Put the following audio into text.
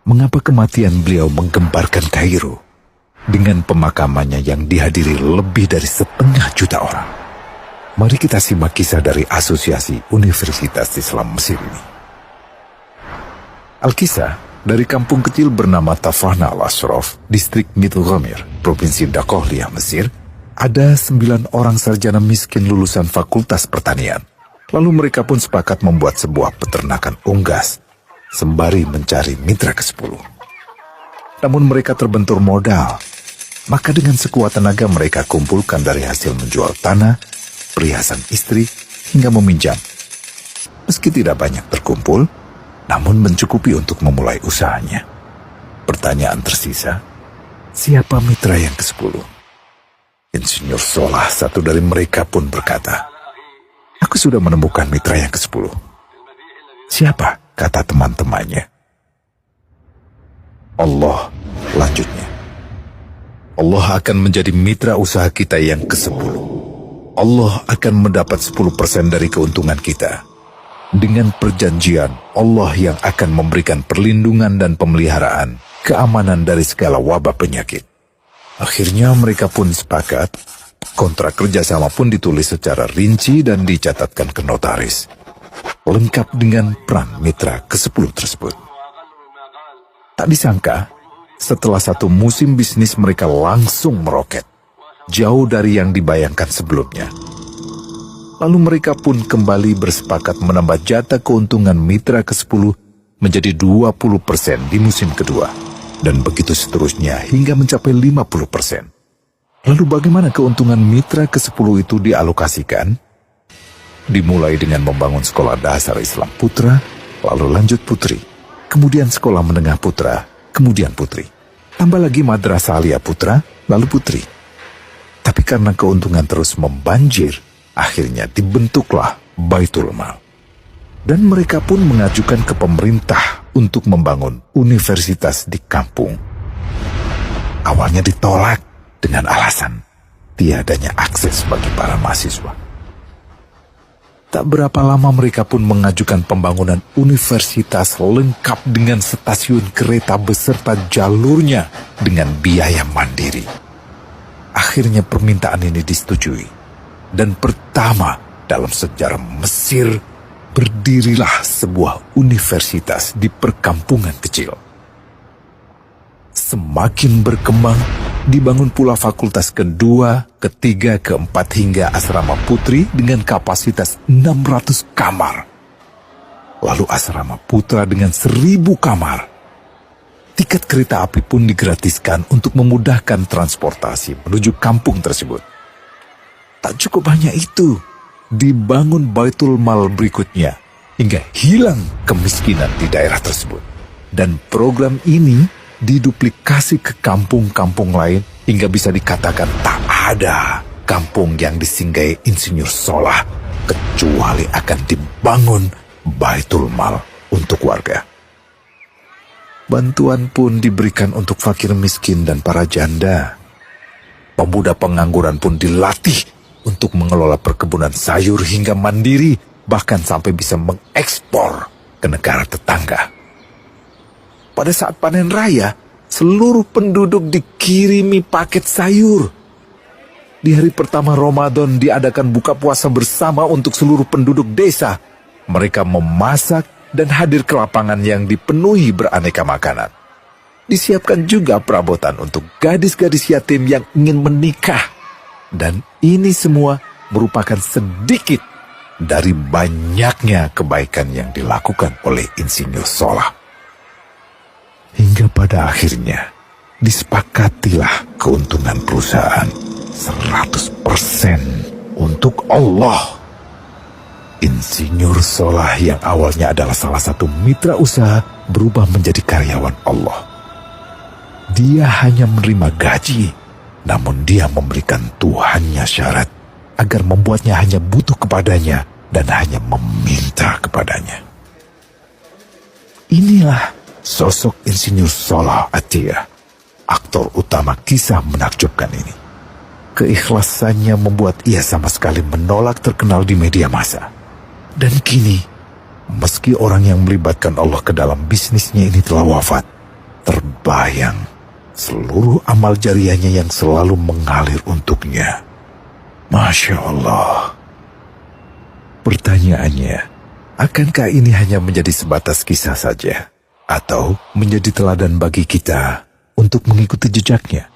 mengapa kematian beliau menggemparkan Kairo dengan pemakamannya yang dihadiri lebih dari 500.000 orang. Mari kita simak kisah dari Asosiasi Universitas Islam Mesir ini. Al-Kisah dari kampung kecil bernama Tafahna al-Ashraf, distrik Mitghamir, provinsi Dakohlia, Mesir. Ada 9 orang sarjana miskin lulusan Fakultas Pertanian. Lalu mereka pun sepakat membuat sebuah peternakan unggas sembari mencari mitra ke-10. Namun mereka terbentur modal. Maka dengan sekuat tenaga mereka kumpulkan dari hasil menjual tanah, perhiasan istri, hingga meminjam. Meski tidak banyak terkumpul, namun mencukupi untuk memulai usahanya. Pertanyaan tersisa, siapa mitra yang ke-10? Insinyur Solah, satu dari mereka pun berkata, "Aku sudah menemukan mitra yang ke-10. Siapa?" kata teman-temannya. "Allah," lanjutnya. "Allah akan menjadi mitra usaha kita yang ke-10. Allah akan mendapat 10% dari keuntungan kita. Dengan perjanjian, Allah yang akan memberikan perlindungan dan pemeliharaan, keamanan dari segala wabah penyakit." Akhirnya mereka pun sepakat. Kontrak kerjasama pun ditulis secara rinci dan dicatatkan ke notaris, lengkap dengan peran mitra ke-10 tersebut. Tak disangka, setelah 1 musim bisnis mereka langsung meroket, jauh dari yang dibayangkan sebelumnya. Lalu mereka pun kembali bersepakat menambah jatah keuntungan mitra ke-10 menjadi 20% di musim kedua, dan begitu seterusnya hingga mencapai 50%. Lalu bagaimana keuntungan mitra ke-10 itu dialokasikan? Dimulai dengan membangun sekolah dasar Islam putra, lalu lanjut putri, kemudian sekolah menengah putra, kemudian putri. Tambah lagi madrasah aliyah putra, lalu putri. Tapi karena keuntungan terus membanjir, akhirnya dibentuklah Baitul Mal. Dan mereka pun mengajukan ke pemerintah untuk membangun universitas di kampung. Awalnya ditolak dengan alasan tiadanya akses bagi para mahasiswa. Tak berapa lama mereka pun mengajukan pembangunan universitas lengkap dengan stasiun kereta beserta jalurnya dengan biaya mandiri. Akhirnya permintaan ini disetujui. Dan pertama dalam sejarah Mesir, berdirilah sebuah universitas di perkampungan kecil. Semakin berkembang, dibangun pula fakultas kedua, ketiga, keempat hingga asrama putri dengan kapasitas 600 kamar. Lalu asrama putra dengan 1000 kamar. Tiket kereta api pun digratiskan untuk memudahkan transportasi menuju kampung tersebut. Tak cukup hanya itu, dibangun Baitul Mal berikutnya hingga hilang kemiskinan di daerah tersebut. Dan program ini diduplikasi ke kampung-kampung lain hingga bisa dikatakan tak ada kampung yang disinggahi Insinyur Solah kecuali akan dibangun Baitul Mal untuk warga. Bantuan pun diberikan untuk fakir miskin dan para janda. Pemuda pengangguran pun dilatih untuk mengelola perkebunan sayur hingga mandiri, bahkan sampai bisa mengekspor ke negara tetangga. Pada saat panen raya, seluruh penduduk dikirimi paket sayur. Di hari pertama Ramadan diadakan buka puasa bersama untuk seluruh penduduk desa. Mereka memasak dan hadir ke lapangan yang dipenuhi beraneka makanan. Disiapkan juga perabotan untuk gadis-gadis yatim yang ingin menikah. Dan ini semua merupakan sedikit dari banyaknya kebaikan yang dilakukan oleh Insinyur Solah. Hingga pada akhirnya disepakatilah keuntungan perusahaan 100% untuk Allah. Insinyur Solah yang awalnya adalah salah satu mitra usaha berubah menjadi karyawan Allah. Dia hanya menerima gaji, namun dia memberikan Tuhannya syarat agar membuatnya hanya butuh kepadanya dan hanya meminta kepadanya. Inilah sosok Insinyur Solah Atiyah, aktor utama kisah menakjubkan ini. Keikhlasannya membuat ia sama sekali menolak terkenal di media massa. Dan kini, meski orang yang melibatkan Allah ke dalam bisnisnya ini telah wafat, sembahyang, seluruh amal jariahnya yang selalu mengalir untuknya. Masya Allah. Pertanyaannya, akankah ini hanya menjadi sebatas kisah saja? Atau menjadi teladan bagi kita untuk mengikuti jejaknya?